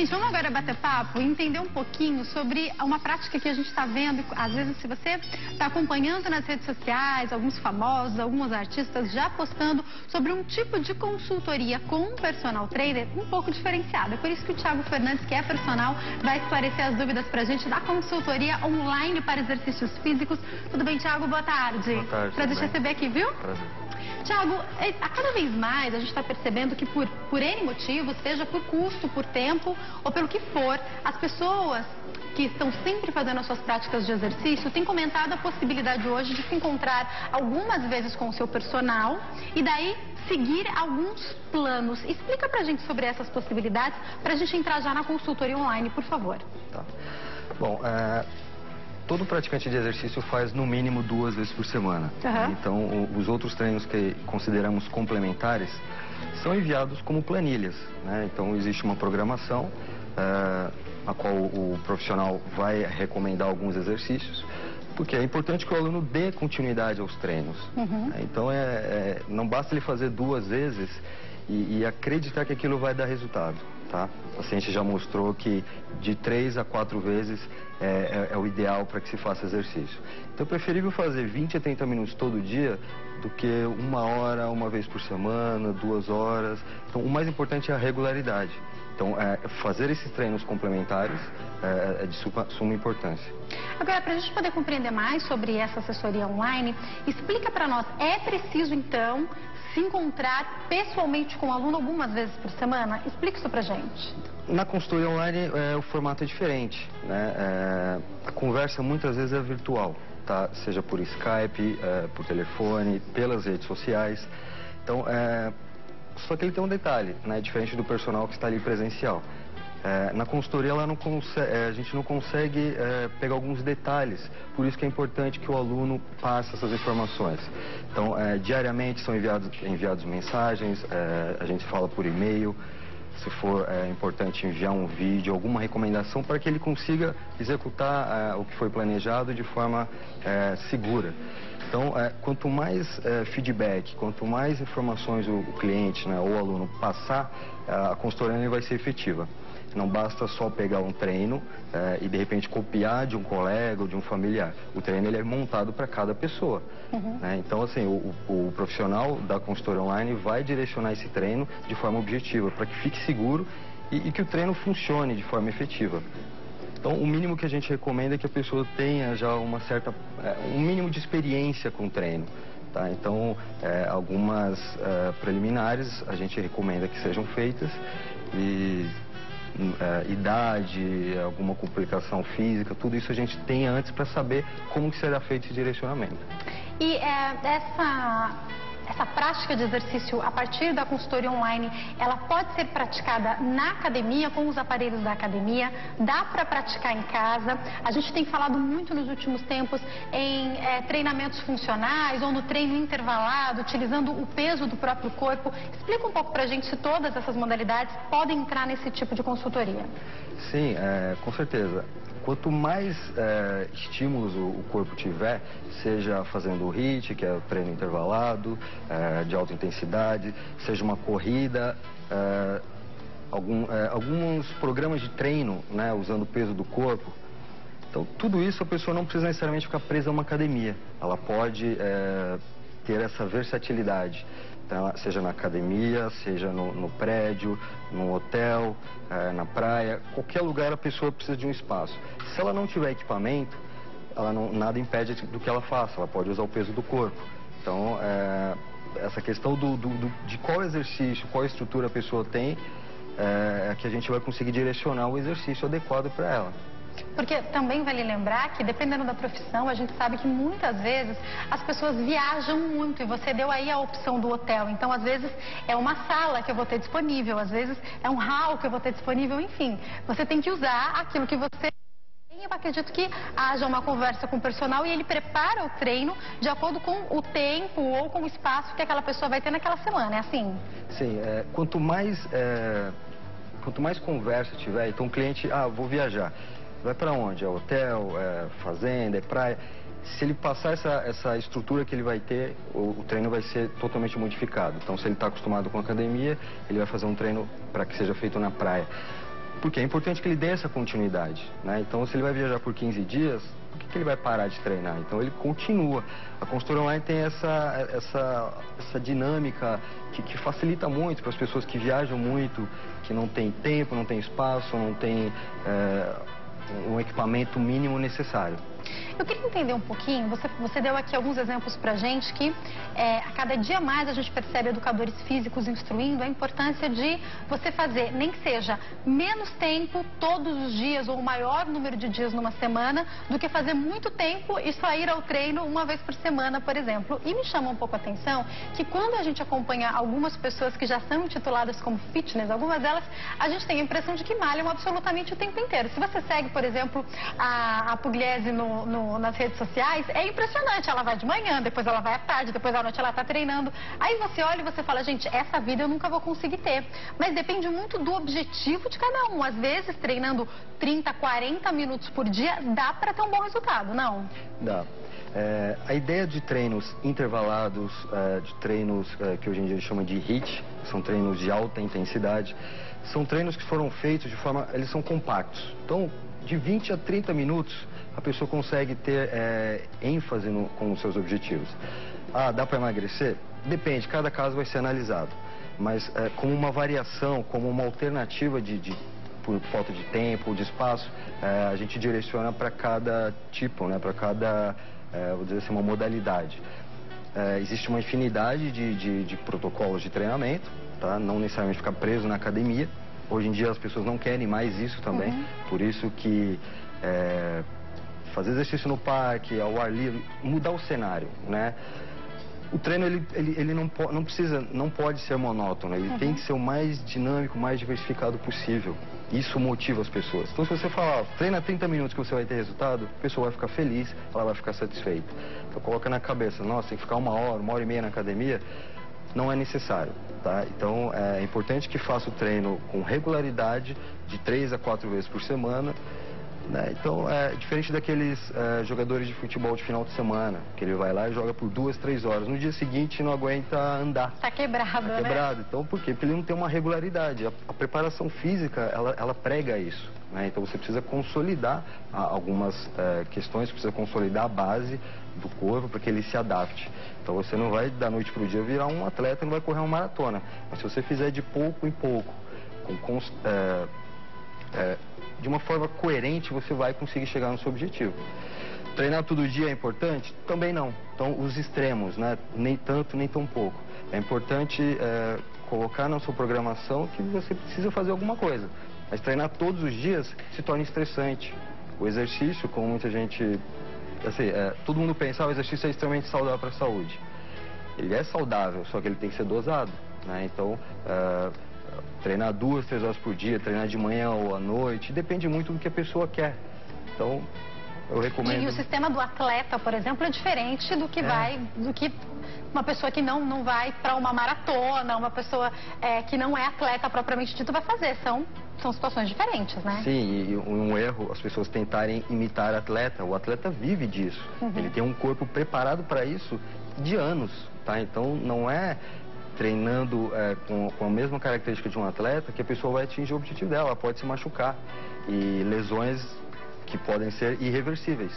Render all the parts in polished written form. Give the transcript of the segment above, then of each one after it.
Gente, vamos agora bater papo e entender um pouquinho sobre uma prática que a gente está vendo. Às vezes, se você está acompanhando nas redes sociais, alguns famosos, alguns artistas já postando sobre um tipo de consultoria com um personal trainer um pouco diferenciado. É por isso que o Thiago Fernandes, que é personal, vai esclarecer as dúvidas pra gente da consultoria online para exercícios físicos. Tudo bem, Thiago? Boa tarde. Boa tarde. Prazer te receber aqui, viu? Prazer. Thiago, a cada vez mais a gente está percebendo que por N motivos, seja por custo, por tempo ou pelo que for, as pessoas que estão sempre fazendo as suas práticas de exercício têm comentado a possibilidade hoje de se encontrar algumas vezes com o seu personal e daí seguir alguns planos. Explica pra gente sobre essas possibilidades, pra gente entrar já na consultoria online, por favor. Tá. Bom, todo praticante de exercício faz no mínimo 2 vezes por semana. Uhum. Então, os outros treinos que consideramos complementares são enviados como planilhas, né? Então, existe uma programação a qual o profissional vai recomendar alguns exercícios, porque é importante que o aluno dê continuidade aos treinos. Uhum. Então, não basta ele fazer 2 vezes e acreditar que aquilo vai dar resultado. Tá? A ciência já mostrou que de 3 a 4 vezes é o ideal para que se faça exercício. Então é preferível fazer 20 a 30 minutos todo dia do que 1 hora, uma vez por semana, 2 horas. Então o mais importante é a regularidade. Então fazer esses treinos complementares é de suma importância. Agora, para a gente poder compreender mais sobre essa assessoria online, explica para nós, é preciso então se encontrar pessoalmente com o aluno algumas vezes por semana? Explica isso pra gente. Na consultoria online o formato é diferente, né? A conversa muitas vezes é virtual, tá? Seja por Skype, por telefone, pelas redes sociais. Então, só que ele tem um detalhe, né? Diferente do personal que está ali presencial. Na consultoria a gente não consegue pegar alguns detalhes, por isso que é importante que o aluno passe essas informações. Então, diariamente são enviados mensagens, a gente fala por e-mail, se for importante enviar um vídeo, alguma recomendação para que ele consiga executar o que foi planejado de forma segura. Então, quanto mais feedback, quanto mais informações o cliente, né, ou o aluno passar, a consultoria vai ser efetiva. Não basta só pegar um treino e de repente copiar de um colega ou de um familiar. O treino ele é montado para cada pessoa. Uhum. Né? Então, assim, o profissional da consultoria online vai direcionar esse treino de forma objetiva, para que fique seguro e que o treino funcione de forma efetiva. Então, o mínimo que a gente recomenda é que a pessoa tenha já um mínimo de experiência com o treino. Tá? Então, algumas preliminares a gente recomenda que sejam feitas e idade, alguma complicação física, tudo isso a gente tem antes para saber como que será feito esse direcionamento. E essa prática de exercício a partir da consultoria online, ela pode ser praticada na academia, com os aparelhos da academia, dá para praticar em casa. A gente tem falado muito nos últimos tempos em treinamentos funcionais ou no treino intervalado, utilizando o peso do próprio corpo. Explica um pouco pra gente se todas essas modalidades podem entrar nesse tipo de consultoria. Sim, com certeza. Quanto mais estímulos o corpo tiver, seja fazendo o HIIT, que é o treino intervalado, de alta intensidade, seja uma corrida, alguns programas de treino, né, usando o peso do corpo. Então, tudo isso a pessoa não precisa necessariamente ficar presa a uma academia. Ela pode ter essa versatilidade. Então, seja na academia, seja no prédio, no hotel, na praia, qualquer lugar a pessoa precisa de um espaço. Se ela não tiver equipamento, nada impede do que ela faça, ela pode usar o peso do corpo. Então, essa questão de qual exercício, qual estrutura a pessoa tem, é que a gente vai conseguir direcionar o exercício adequado para ela. Porque também vale lembrar que, dependendo da profissão, a gente sabe que muitas vezes as pessoas viajam muito e você deu aí a opção do hotel. Então, às vezes, é uma sala que eu vou ter disponível, às vezes é um hall que eu vou ter disponível, enfim. Você tem que usar aquilo que você tem. Eu acredito que haja uma conversa com o personal e ele prepara o treino de acordo com o tempo ou com o espaço que aquela pessoa vai ter naquela semana, é assim? Sim, quanto mais conversa tiver, então o cliente, vou viajar. Vai para onde? É hotel, fazenda, é praia. Se ele passar essa estrutura que ele vai ter, o treino vai ser totalmente modificado. Então, se ele está acostumado com academia, ele vai fazer um treino para que seja feito na praia. Porque é importante que ele dê essa continuidade, né? Então, se ele vai viajar por 15 dias, por que ele vai parar de treinar? Então, ele continua. A consultoria online tem essa dinâmica que facilita muito para as pessoas que viajam muito, que não tem tempo, não tem espaço, não tem um equipamento mínimo necessário. Eu queria entender um pouquinho, você deu aqui alguns exemplos pra gente que a cada dia mais a gente percebe educadores físicos instruindo a importância de você fazer, nem que seja menos tempo todos os dias ou o maior número de dias numa semana, do que fazer muito tempo e só ir ao treino uma vez por semana, por exemplo. E me chama um pouco a atenção que quando a gente acompanha algumas pessoas que já são intituladas como fitness, algumas delas, a gente tem a impressão de que malham absolutamente o tempo inteiro. Se você segue, por exemplo, a Pugliese nas redes sociais, é impressionante. Ela vai de manhã, depois ela vai à tarde, depois à noite ela está treinando. Aí você olha e você fala, gente, essa vida eu nunca vou conseguir ter. Mas depende muito do objetivo de cada um. Às vezes, treinando 30, 40 minutos por dia, dá para ter um bom resultado, não? Dá. A ideia de treinos intervalados, de treinos que hoje em dia a gente chama de HIIT, são treinos de alta intensidade, são treinos que foram feitos de forma, eles são compactos. Então, de 20 a 30 minutos, a pessoa consegue ter ênfase com os seus objetivos. Ah, dá para emagrecer? Depende, cada caso vai ser analisado. Mas como uma variação, como uma alternativa por falta de tempo ou de espaço, a gente direciona para cada tipo, né, para cada, vou dizer assim, uma modalidade. Existe uma infinidade de protocolos de treinamento, tá? Não necessariamente ficar preso na academia. Hoje em dia as pessoas não querem mais isso também, por isso que fazer exercício no parque, ao ar livre, mudar o cenário, né? O treino ele não pode ser monótono, ele tem que ser o mais dinâmico, o mais diversificado possível. Isso motiva as pessoas. Então, se você falar, treina 30 minutos que você vai ter resultado, a pessoa vai ficar feliz, ela vai ficar satisfeita. Então, coloca na cabeça, nossa, tem que ficar 1 hora e meia na academia, não é necessário, tá? Então, é importante que faça o treino com regularidade, de 3 a 4 vezes por semana, né? Então, é diferente daqueles jogadores de futebol de final de semana, que ele vai lá e joga por 2, 3 horas. No dia seguinte não aguenta andar. Tá quebrado, né? Quebrado. Então, por quê? Porque ele não tem uma regularidade. A preparação física, ela prega isso, né? Então, você precisa consolidar algumas questões, precisa consolidar a base do corpo para que ele se adapte. Então, você não vai da noite para o dia virar um atleta, não vai correr uma maratona. Mas se você fizer de pouco em pouco, de uma forma coerente, você vai conseguir chegar no seu objetivo. Treinar todo dia é importante? Também não. Então, os extremos, né? Nem tanto, nem tão pouco. É importante colocar na sua programação que você precisa fazer alguma coisa. Mas treinar todos os dias se torna estressante. O exercício, como muita gente... Assim, todo mundo pensa, o exercício é extremamente saudável para a saúde. Ele é saudável, só que ele tem que ser dosado, né? Então, treinar 2, 3 horas por dia, treinar de manhã ou à noite, depende muito do que a pessoa quer. Então, eu recomendo... E o sistema do atleta, por exemplo, é diferente do que do que uma pessoa que não vai para uma maratona, uma pessoa que não é atleta propriamente dito vai fazer. São situações diferentes, né? Sim, e um erro, as pessoas tentarem imitar atleta. O atleta vive disso. Ele tem um corpo preparado para isso de anos, tá? Então, não é treinando com a mesma característica de um atleta que a pessoa vai atingir o objetivo dela. Ela pode se machucar e lesões que podem ser irreversíveis.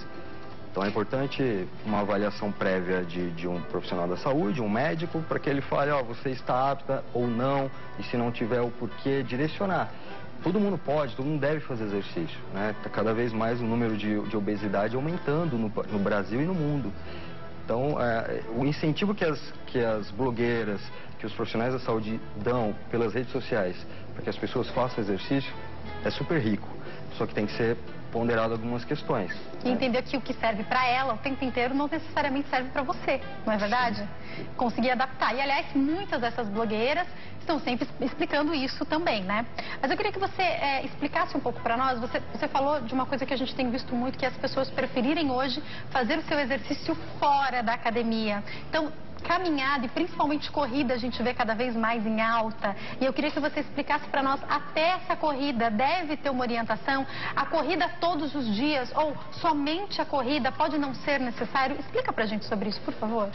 Então é importante uma avaliação prévia de um profissional da saúde, um médico, para que ele fale, você está apta ou não, e se não tiver o porquê, direcionar. Todo mundo pode, todo mundo deve fazer exercício, né? Tá cada vez mais o número de obesidade aumentando no Brasil e no mundo. Então, o incentivo que as blogueiras, que os profissionais da saúde dão pelas redes sociais para que as pessoas façam exercício é super rico. Só que tem que ser ponderado algumas questões. E entender que o que serve para ela o tempo inteiro não necessariamente serve para você, não é verdade? Sim. Conseguir adaptar. E, aliás, muitas dessas blogueiras estão sempre explicando isso também, né? Mas eu queria que você explicasse um pouco para nós. Você falou de uma coisa que a gente tem visto muito, que é as pessoas preferirem hoje fazer o seu exercício fora da academia. Então, caminhada e principalmente corrida a gente vê cada vez mais em alta. E eu queria que você explicasse para nós, até essa corrida deve ter uma orientação? A corrida todos os dias ou somente a corrida pode não ser necessário? Explica pra gente sobre isso, por favor.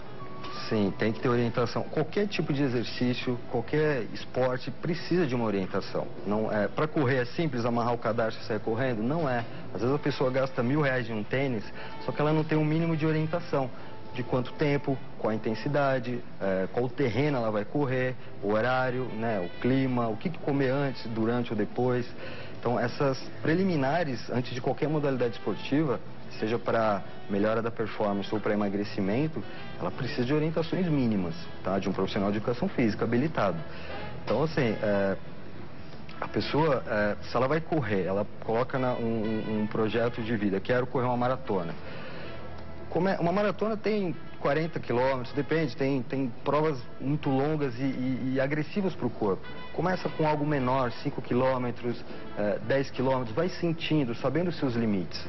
Sim, tem que ter orientação. Qualquer tipo de exercício, qualquer esporte precisa de uma orientação. Não é, para correr é simples amarrar o cadarço e sair correndo? Não é. Às vezes a pessoa gasta R$1.000 em um tênis, só que ela não tem um mínimo de orientação. De quanto tempo, qual a intensidade, qual o terreno ela vai correr, o horário, né, o clima, o que comer antes, durante ou depois. Então, essas preliminares, antes de qualquer modalidade esportiva, seja para melhora da performance ou para emagrecimento, ela precisa de orientações mínimas, tá? De um profissional de educação física habilitado. Então, assim, a pessoa, se ela vai correr, ela coloca um projeto de vida, quero correr uma maratona. Uma maratona tem 40 quilômetros, depende, tem provas muito longas e agressivas para o corpo. Começa com algo menor, 5 quilômetros, 10 quilômetros, vai sentindo, sabendo os seus limites.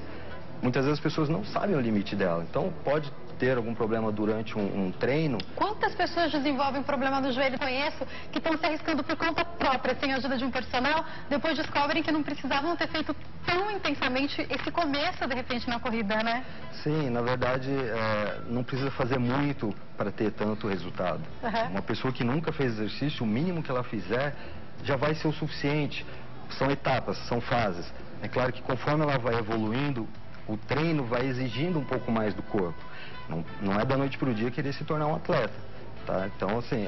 Muitas vezes as pessoas não sabem o limite dela, então pode ter algum problema durante um treino. Quantas pessoas desenvolvem problema no joelho? Conheço que estão se arriscando por conta própria, sem a ajuda de um personal, depois descobrem que não precisavam ter feito tão intensamente esse começo, de repente, na corrida, né? Sim, na verdade, não precisa fazer muito para ter tanto resultado. Uhum. Uma pessoa que nunca fez exercício, o mínimo que ela fizer já vai ser o suficiente. São etapas, são fases. É claro que conforme ela vai evoluindo, o treino vai exigindo um pouco mais do corpo. Não é da noite para o dia querer se tornar um atleta, tá? Então, assim,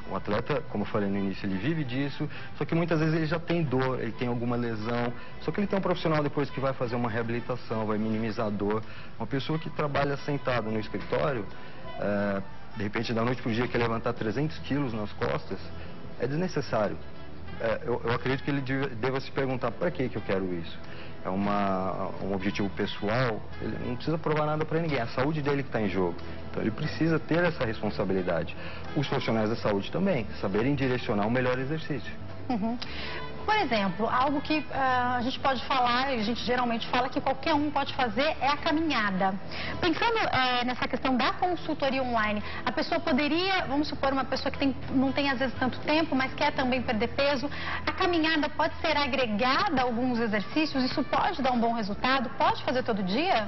o atleta, como eu falei no início, ele vive disso, só que muitas vezes ele já tem dor, ele tem alguma lesão, só que ele tem um profissional depois que vai fazer uma reabilitação, vai minimizar a dor. Uma pessoa que trabalha sentada no escritório, de repente, da noite para o dia quer levantar 300 quilos nas costas, é desnecessário. Eu acredito que ele deva se perguntar, para que eu quero isso? É um objetivo pessoal, ele não precisa provar nada para ninguém, é a saúde dele que está em jogo. Então ele precisa ter essa responsabilidade. Os profissionais da saúde também, saberem direcionar o melhor exercício. Uhum. Por exemplo, algo que a gente pode falar, e a gente geralmente fala que qualquer um pode fazer, é a caminhada. Pensando nessa questão da consultoria online, a pessoa poderia, vamos supor, uma pessoa que não tem às vezes tanto tempo, mas quer também perder peso, a caminhada pode ser agregada a alguns exercícios, isso pode dar um bom resultado, pode fazer todo dia?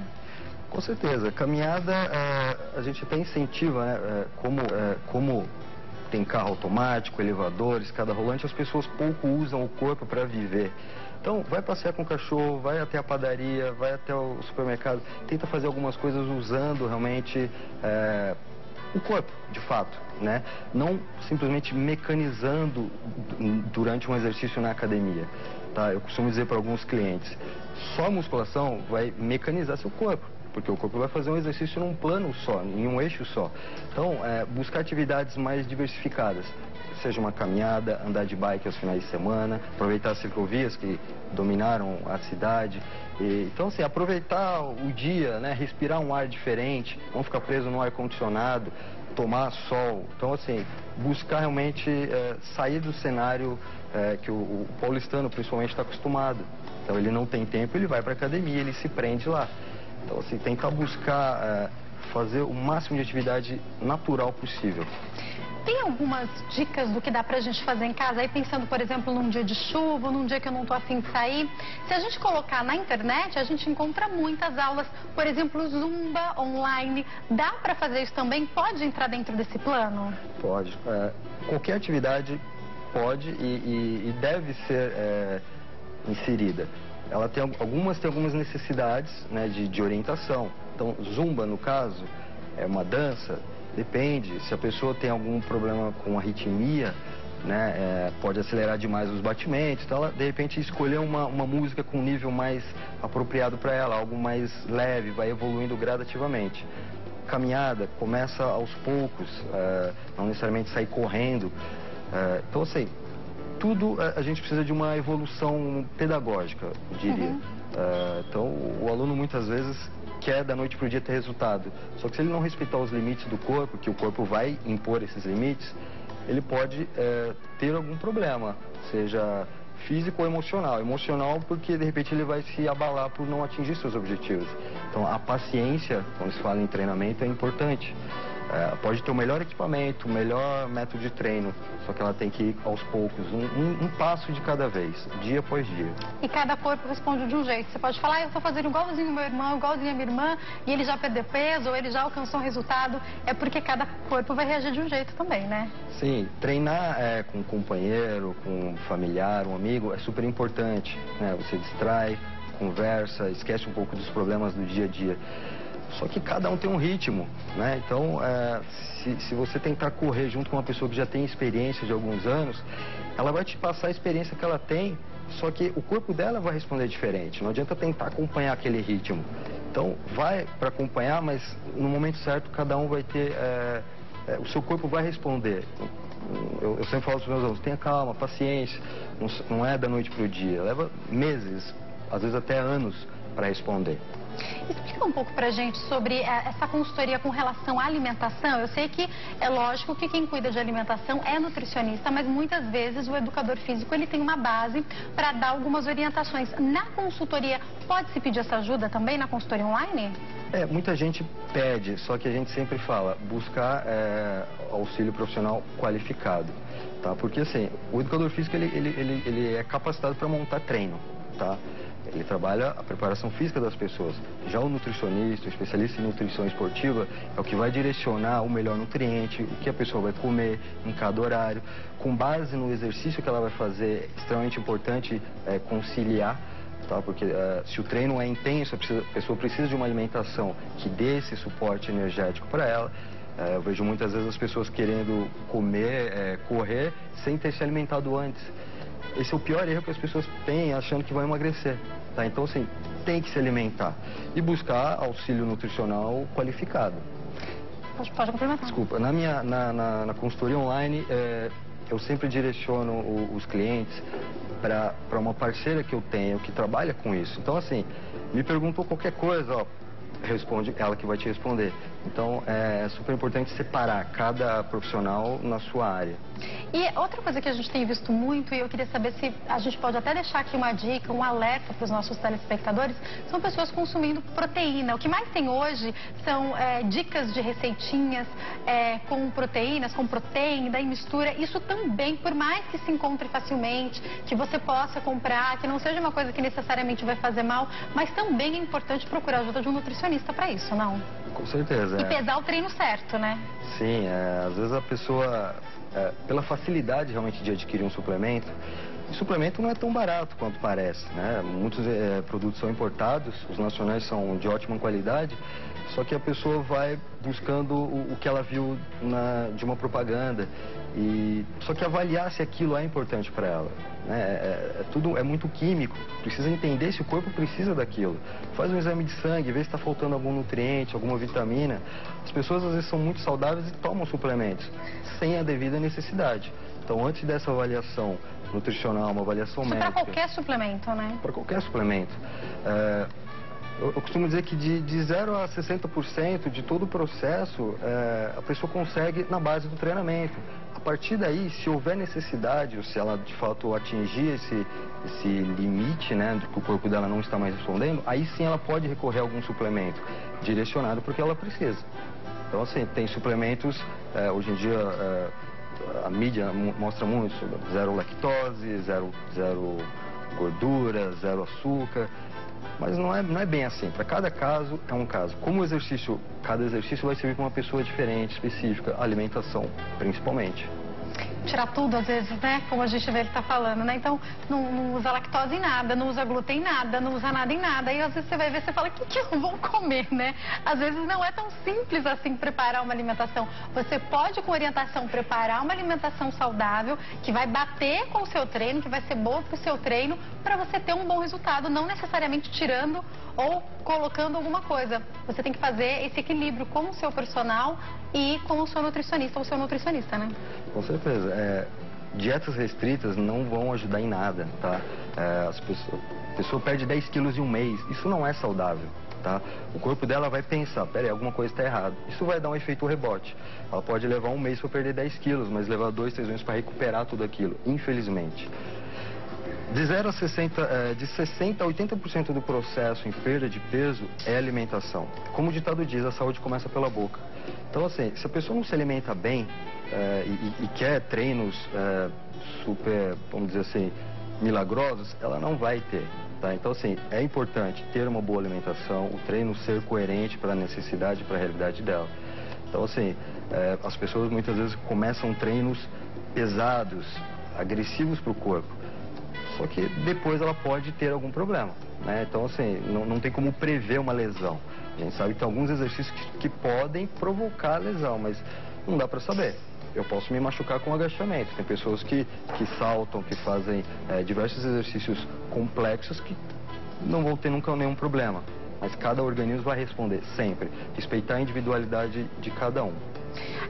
Com certeza, a caminhada a gente até incentiva, né, como tem carro automático, elevador, escada rolante, as pessoas pouco usam o corpo para viver. Então, vai passear com o cachorro, vai até a padaria, vai até o supermercado, tenta fazer algumas coisas usando realmente o corpo, de fato, né? Não simplesmente mecanizando durante um exercício na academia, tá? Eu costumo dizer para alguns clientes, só a musculação vai mecanizar seu corpo. Porque o corpo vai fazer um exercício num plano só, em um eixo só. Então, buscar atividades mais diversificadas, seja uma caminhada, andar de bike aos finais de semana, aproveitar as ciclovias que dominaram a cidade. Então, assim, aproveitar o dia, né, respirar um ar diferente, não ficar preso no ar-condicionado, tomar sol. Então, assim, buscar realmente sair do cenário que o paulistano, principalmente, está acostumado. Então, ele não tem tempo, ele vai para a academia, ele se prende lá. Então, assim, tentar buscar fazer o máximo de atividade natural possível. Tem algumas dicas do que dá pra gente fazer em casa? Aí pensando, por exemplo, num dia de chuva, num dia que eu não tô afim de sair. Se a gente colocar na internet, a gente encontra muitas aulas, por exemplo, Zumba online. Dá pra fazer isso também? Pode entrar dentro desse plano? Pode. Qualquer atividade pode e deve ser inserida. Ela tem algumas necessidades, né, de orientação. Então, Zumba, no caso, é uma dança, depende. Se a pessoa tem algum problema com arritmia, né, pode acelerar demais os batimentos. Então, ela, de repente, escolher uma música com um nível mais apropriado para ela, algo mais leve, vai evoluindo gradativamente. Caminhada, começa aos poucos, não necessariamente sair correndo. Então, assim, tudo a gente precisa de uma evolução pedagógica, eu diria. Uhum. Então, o aluno muitas vezes quer da noite para o dia ter resultado. Só que se ele não respeitar os limites do corpo, que o corpo vai impor esses limites, ele pode ter algum problema, seja físico ou emocional. Emocional porque de repente ele vai se abalar por não atingir seus objetivos. Então, a paciência, quando se fala em treinamento, é importante. Pode ter o melhor equipamento, o melhor método de treino, só que ela tem que ir aos poucos, um passo de cada vez, dia após dia. E cada corpo responde de um jeito. Você pode falar, eu estou fazendo igualzinho meu irmão, igualzinho a minha irmã, e ele já perdeu peso, ou ele já alcançou um resultado. É porque cada corpo vai reagir de um jeito também, né? Sim, treinar com um companheiro, com um familiar, um amigo, é super importante, né? Você distrai, conversa, esquece um pouco dos problemas do dia a dia. Só que cada um tem um ritmo, né? Então, se você tentar correr junto com uma pessoa que já tem experiência de alguns anos, ela vai te passar a experiência que ela tem, só que o corpo dela vai responder diferente. Não adianta tentar acompanhar aquele ritmo. Então, vai para acompanhar, mas no momento certo cada um vai ter... o seu corpo vai responder. Eu sempre falo para os meus alunos, tenha calma, paciência, não é da noite para o dia, leva meses, às vezes até anos para responder. Explica um pouco pra gente sobre essa consultoria com relação à alimentação. Eu sei que é lógico que quem cuida de alimentação é nutricionista, mas muitas vezes o educador físico ele tem uma base para dar algumas orientações. Na consultoria, pode-se pedir essa ajuda também na consultoria online? Muita gente pede, só que a gente sempre fala, buscar auxílio profissional qualificado, tá? Porque assim, o educador físico ele é capacitado para montar treino, tá? Ele trabalha a preparação física das pessoas. Já o nutricionista, o especialista em nutrição esportiva, é o que vai direcionar o melhor nutriente, o que a pessoa vai comer em cada horário. Com base no exercício que ela vai fazer, é extremamente importante conciliar, tá? Porque se o treino é intenso, a pessoa precisa de uma alimentação que dê esse suporte energético para ela. Eu vejo muitas vezes as pessoas querendo comer, correr, sem ter se alimentado antes. Esse é o pior erro que as pessoas têm, achando que vão emagrecer, tá? Então, assim, tem que se alimentar e buscar auxílio nutricional qualificado. Pode complementar. Desculpa, na consultoria online, eu sempre direciono os clientes para uma parceira que eu tenho que trabalha com isso. Então, assim, me perguntou qualquer coisa, ó, responde ela que vai te responder. Então, é super importante separar cada profissional na sua área. E outra coisa que a gente tem visto muito, e eu queria saber se a gente pode até deixar aqui uma dica, um alerta para os nossos telespectadores, são pessoas consumindo proteína. O que mais tem hoje são dicas de receitinhas com proteínas, com proteína, daí mistura. Isso também, por mais que se encontre facilmente, que você possa comprar, que não seja uma coisa que necessariamente vai fazer mal, mas também é importante procurar a ajuda de um nutricionista para isso, não? Com certeza. E pesar o treino certo, né? Sim, às vezes a pessoa, pela facilidade realmente de adquirir um suplemento, o suplemento não é tão barato quanto parece, né? Muitos produtos são importados, os nacionais são de ótima qualidade, só que a pessoa vai buscando o que ela viu de uma propaganda. Só que avaliar se aquilo é importante para ela, né? Tudo é muito químico, precisa entender se o corpo precisa daquilo. Faz um exame de sangue, vê se está faltando algum nutriente, alguma vitamina. As pessoas às vezes são muito saudáveis e tomam suplementos sem a devida necessidade. Então, antes dessa avaliação nutricional, uma avaliação médica... Para qualquer suplemento, né? Para qualquer suplemento. Eu costumo dizer que de 0 a 60% de todo o processo, a pessoa consegue na base do treinamento. A partir daí, se houver necessidade, ou se ela de fato atingir esse limite, né, de que o corpo dela não está mais respondendo, aí sim ela pode recorrer a algum suplemento direcionado porque ela precisa. Então, assim, tem suplementos, hoje em dia a mídia mostra muito sobre zero lactose, zero gordura, zero açúcar. Mas não é bem assim. Para cada caso é um caso. Como cada exercício vai servir para uma pessoa diferente, específica, alimentação, principalmente. Tirar tudo, às vezes, né? Como a gente vê ele tá falando, né? Então, não usa lactose em nada, não usa glúten em nada, não usa nada em nada. Aí, às vezes, você vai ver, você fala, o que eu vou comer, né? Às vezes, não é tão simples assim preparar uma alimentação. Você pode, com orientação, preparar uma alimentação saudável, que vai bater com o seu treino, que vai ser boa pro seu treino, para você ter um bom resultado, não necessariamente tirando ou colocando alguma coisa. Você tem que fazer esse equilíbrio com o seu personal e com o seu nutricionista ou o seu nutricionista, né? Com certeza. Dietas restritas não vão ajudar em nada, tá? A pessoa perde 10 quilos em um mês. Isso não é saudável, tá? O corpo dela vai pensar, peraí, alguma coisa está errada. Isso vai dar um efeito rebote. Ela pode levar um mês para perder 10 quilos, mas levar 2, 3 meses para recuperar tudo aquilo, infelizmente. De 60% a 80% do processo em perda de peso é alimentação. Como o ditado diz, a saúde começa pela boca. Então, assim, se a pessoa não se alimenta bem e quer treinos super, vamos dizer assim, milagrosos, ela não vai ter. Tá? Então, assim, é importante ter uma boa alimentação, o treino ser coerente para a necessidade, para a realidade dela. Então, assim, as pessoas muitas vezes começam treinos pesados, agressivos para o corpo, só que depois ela pode ter algum problema, né? Então, assim, não tem como prever uma lesão. A gente sabe que tem alguns exercícios que podem provocar lesão, mas não dá para saber. Eu posso me machucar com agachamento. Tem pessoas que saltam, que fazem diversos exercícios complexos que não vão ter nunca nenhum problema. Mas cada organismo vai responder sempre. Respeitar a individualidade de cada um.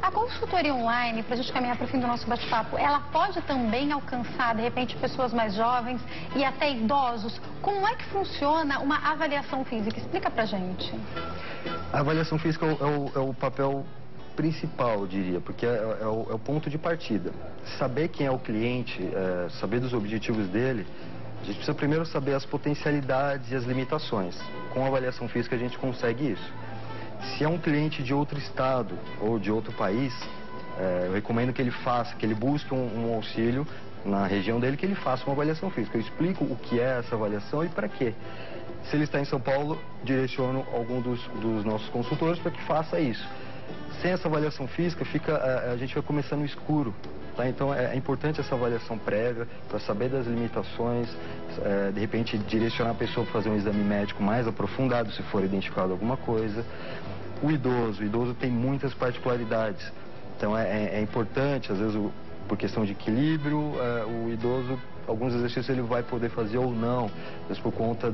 A consultoria online, para a gente caminhar para o fim do nosso bate-papo, ela pode também alcançar, de repente, pessoas mais jovens e até idosos? Como é que funciona uma avaliação física? Explica pra gente. A avaliação física é o papel principal, eu diria, porque é o ponto de partida. Saber quem é o cliente, saber dos objetivos dele, a gente precisa primeiro saber as potencialidades e as limitações. Com a avaliação física a gente consegue isso. Se é um cliente de outro estado ou de outro país, eu recomendo que ele busque um auxílio na região dele, que ele faça uma avaliação física. Eu explico o que é essa avaliação e para quê. Se ele está em São Paulo, direciono algum dos nossos consultores para que faça isso. Sem essa avaliação física, a gente vai começar no escuro. Tá? Então é importante essa avaliação prévia para saber das limitações, de repente direcionar a pessoa para fazer um exame médico mais aprofundado se for identificado alguma coisa. O idoso tem muitas particularidades, então é importante, às vezes por questão de equilíbrio, o idoso, alguns exercícios ele vai poder fazer ou não, às vezes por conta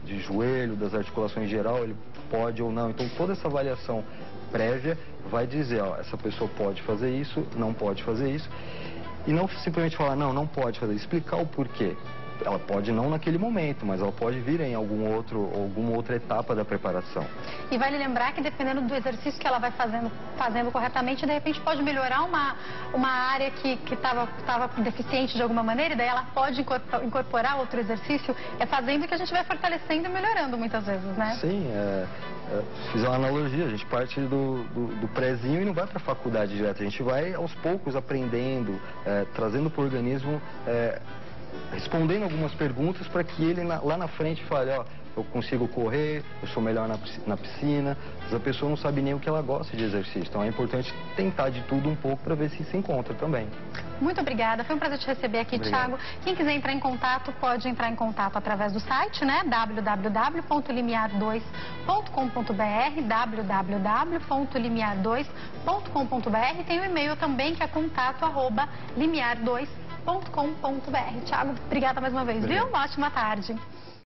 de joelho, das articulações em geral, ele pode ou não. Então toda essa avaliação prévia vai dizer, ó, essa pessoa pode fazer isso, não pode fazer isso. E não simplesmente falar, não pode fazer, explicar o porquê. Ela pode não naquele momento, mas ela pode vir em alguma outra etapa da preparação. E vale lembrar que dependendo do exercício que ela vai fazendo corretamente, de repente pode melhorar uma área que estava deficiente de alguma maneira, e daí ela pode incorporar outro exercício, fazendo que a gente vai fortalecendo e melhorando muitas vezes, né? Sim, fiz uma analogia, a gente parte do prézinho e não vai para a faculdade direto, a gente vai aos poucos aprendendo, trazendo para o organismo, respondendo algumas perguntas para que ele lá na frente fale, ó, eu consigo correr, eu sou melhor na piscina. Mas a pessoa não sabe nem o que ela gosta de exercício, então é importante tentar de tudo um pouco para ver se encontra também. Muito obrigada, foi um prazer te receber aqui, Thiago. Quem quiser entrar em contato, pode entrar em contato através do site, né? www.limiar2.com.br, www.limiar2.com.br. Tem o e-mail também, que é contato@limiar2.com.br. Thiago, obrigada mais uma vez, viu? Uma ótima tarde.